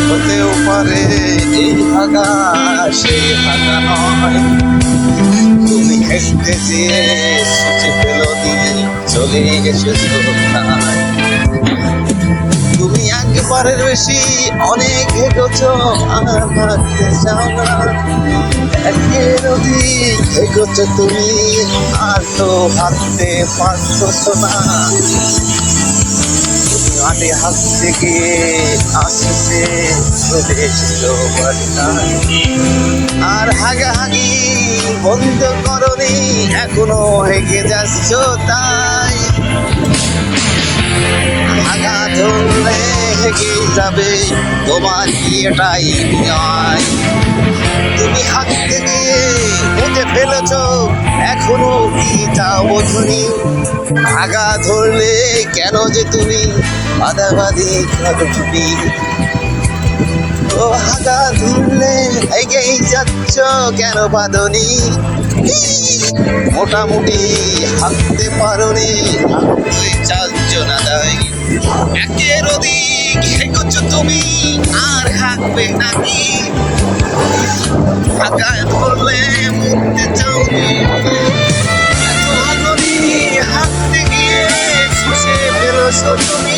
হতেও পারে এই ভাগা সেই ভাগা নয়। তুমি হেঁটে যেয়ে সুচে পেলো দিয়ে চলে এসেছো কোথায়। তুমি একবারের বেশি অনেক হেঁটেছো আর হাঁটতে চাও না। একের অধিক হেঁটেছো তুমি আর তো হাঁটতে পারছো না। হাতে হাঁটতে গিয়ে আসতে চলে এসেছো বাড়িটায়। আর হাগাহাগি বন্ধ করনি, এখনো হেগে যাচ্ছ তাই। হাগা ধরলে হেগে যাবে তোমার কি এটাই নয়। তুমি হাঁটতে গিয়ে হেঁটে ফেলেছ, এখনো কি চাও বোঝনি। আগা ধরলে কেন যে তুমি বাধাবাধি খাবি। ও আগা ধরলে এগিয়ে যাচ্ছ কেন বাঁধনি। মোটামুটি হাঁটতে পারোনি, হাঁটতে চাচ্ছ না তাই। একের অধিক হেঁটেছ তুমি আর হাঁটবে নাকি। আগা ধরলে মরতে চাওনি, এত হাঁটতে গিয়ে শুষে ফেলেছো তুমি।